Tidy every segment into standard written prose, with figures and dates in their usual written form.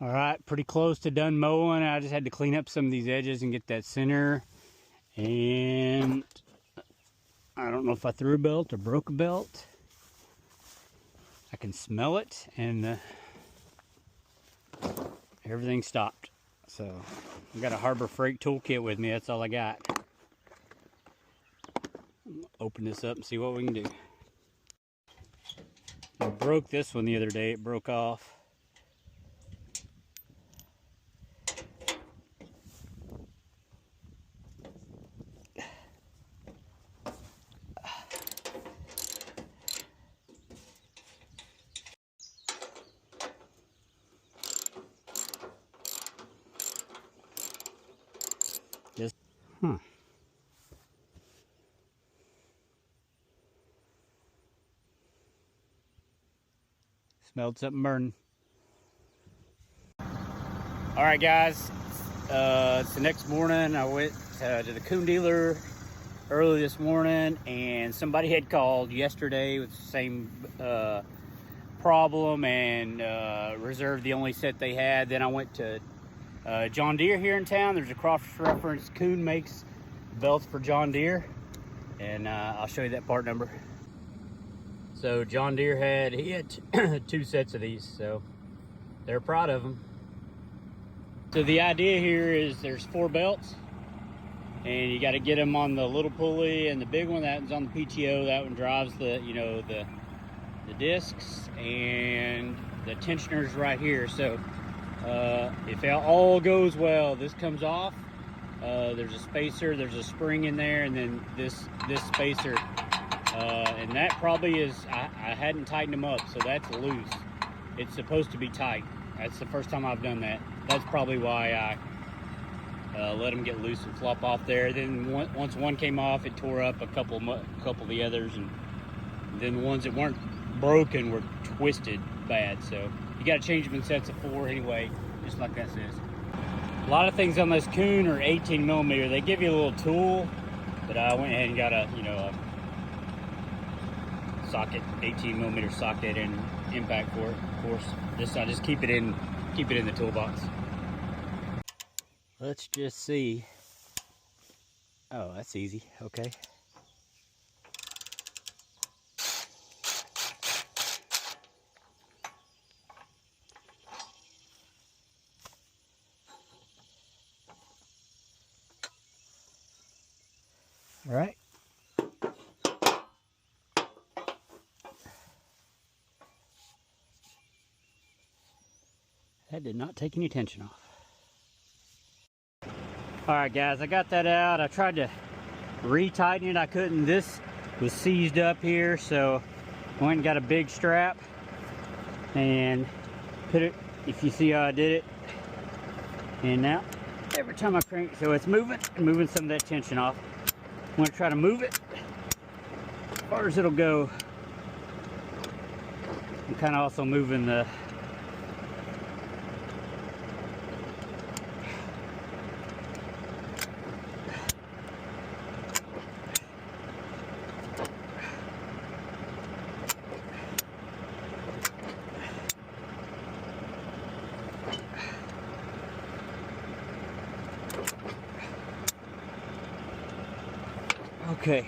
All right, pretty close to done mowing. I just had to clean up some of these edges and get that center. And I don't know if I threw a belt or broke a belt. I can smell it, and everything stopped. So I got a Harbor Freight toolkit with me. That's all I got. Open this up and see what we can do. I broke this one the other day. It broke off. Just, Smelled something burning. All right, guys. It's the next morning. I went to the Kuhn dealer early this morning, and somebody had called yesterday with the same problem and reserved the only set they had. Then I went to John Deere here in town. There's a cross-reference. Kuhn makes belts for John Deere, and I'll show you that part number. So John Deere had 2 sets of these, so they're proud of them. So the idea here is there's 4 belts, and you got to get them on the little pulley, and the big one, that one's on the PTO. That one drives the the discs, and the tensioner's right here. So if it all goes well, this comes off. There's a spacer, there's a spring in there, and then this spacer, and that probably is, I hadn't tightened them up, so that's loose. It's supposed to be tight. That's the first time I've done that. That's probably why I let them get loose and flop off there. Then once one came off, it tore up a couple of the others, and then the ones that weren't broken were twisted bad. So you got to change them in sets of 4 anyway, just like that says. A lot of things on this Kuhn are 18 millimeter. They give you a little tool, but I went ahead and got a socket, 18 millimeter socket and impact for it. Of course, I just keep it in the toolbox. Let's just see. Oh, that's easy. Okay. All right. That did not take any tension off. All right, guys, I got that out. I tried to re-tighten it. I couldn't. This was seized up here, so I went and got a big strap and put it, if you see how I did it. And now, every time I crank, so it's moving some of that tension off. I'm going to try to move it as far as it'll go. I'm kind of also moving the okay.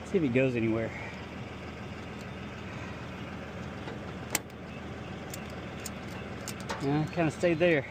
See if it goes anywhere. Yeah, kind of stayed there.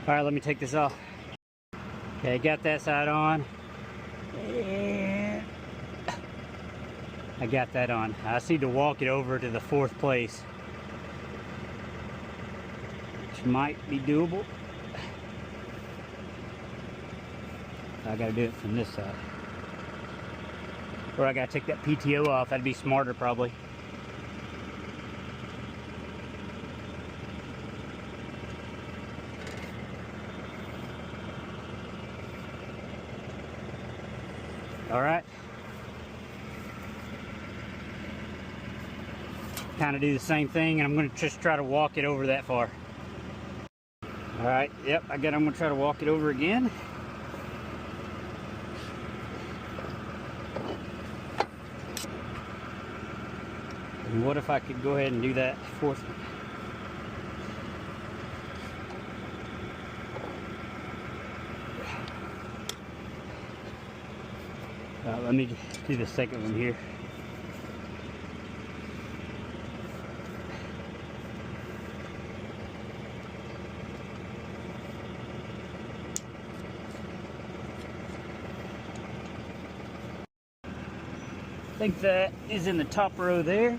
All right, let me take this off. Okay, got that side on. And I got that on. I just need to walk it over to the 4th place, which might be doable. I gotta do it from this side. Or I gotta take that PTO off. That'd be smarter, probably. All right. Kind of do the same thing, and I'm gonna just try to walk it over that far. All right, yep, I'm gonna try to walk it over again. And what if I could go ahead and do that fourth one? Let me do the second one here. I think that is in the top row there.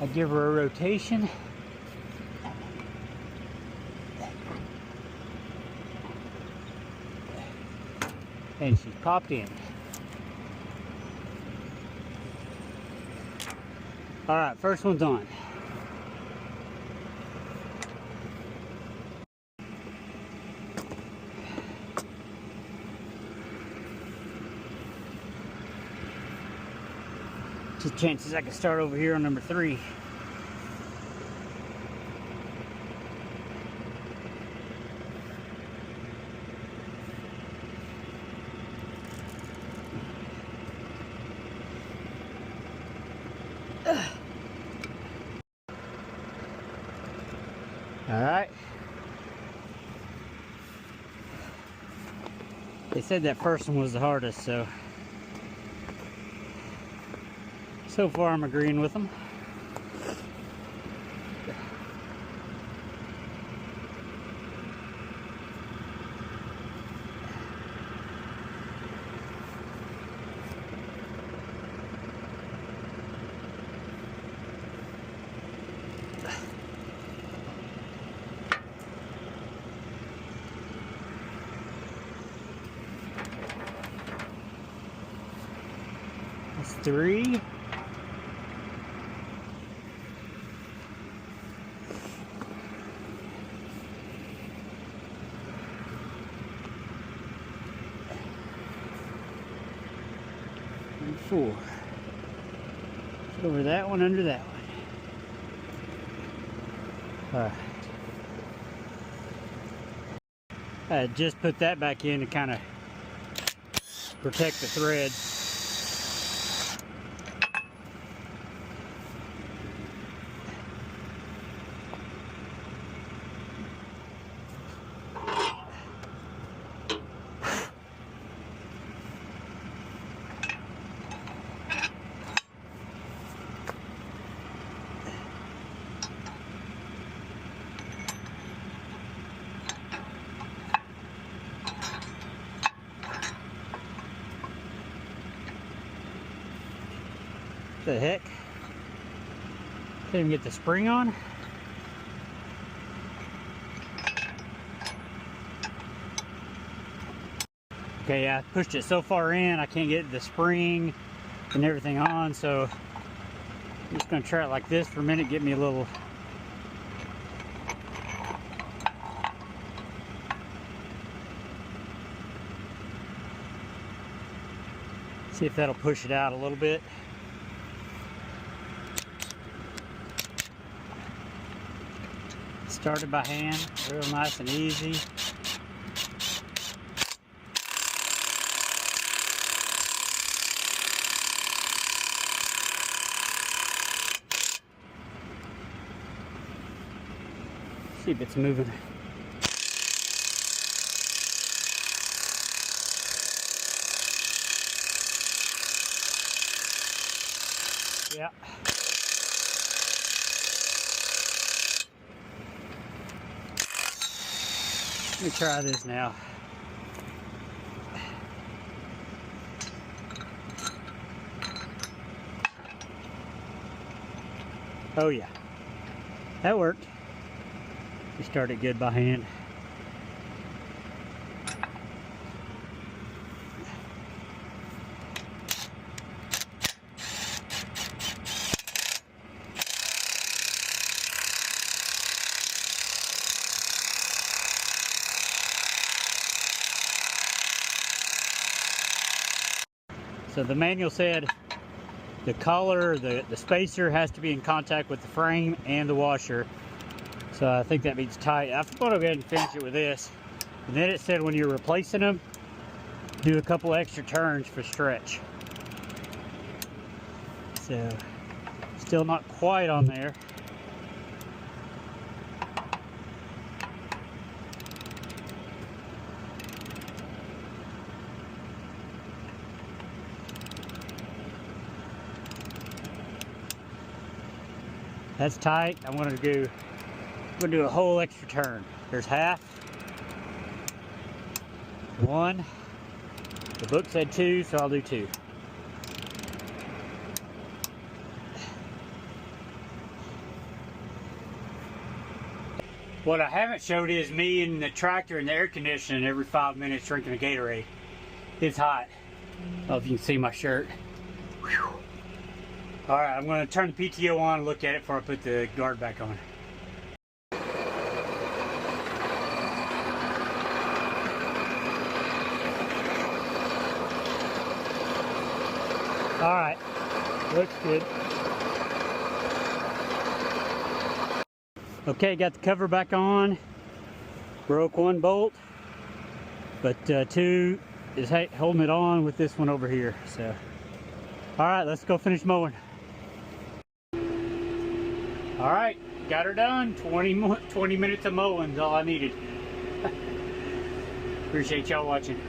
I give her a rotation. And she's popped in. All right, first one's on. Just chances I can start over here on number 3. All right. They said that first one was the hardest, so far I'm agreeing with them. That's 3. And 4. Put over that one, under that one. I just put that back in to kind of protect the threads. What the heck? Can't even get the spring on. Okay, I pushed it so far in, I can't get the spring and everything on, so I'm just gonna try it like this for a minute, get me a little. See if that'll push it out a little bit. Started by hand, real nice and easy. See if it's moving. Yeah. Let me try this now. Oh yeah, that worked. We started good by hand. So the manual said the collar, the spacer has to be in contact with the frame and the washer. So I think that means tight. I'm going to go ahead and finish it with this. And then it said when you're replacing them, do a couple extra turns for stretch. So let's Still not quite on there. That's tight. I'm gonna do a whole extra turn. There's half. 1. The book said 2, so I'll do 2. What I haven't showed is me in the tractor and the air conditioning every 5 minutes drinking a Gatorade. It's hot. I don't know if you can see my shirt. Whew. All right, I'm going to turn the PTO on and look at it before I put the guard back on. All right, looks good. Okay, got the cover back on. Broke 1 bolt, but 2 is holding it on with this one over here. So, all right, let's go finish mowing. All right, got her done. 20 minutes of mowing is all I needed. Appreciate y'all watching.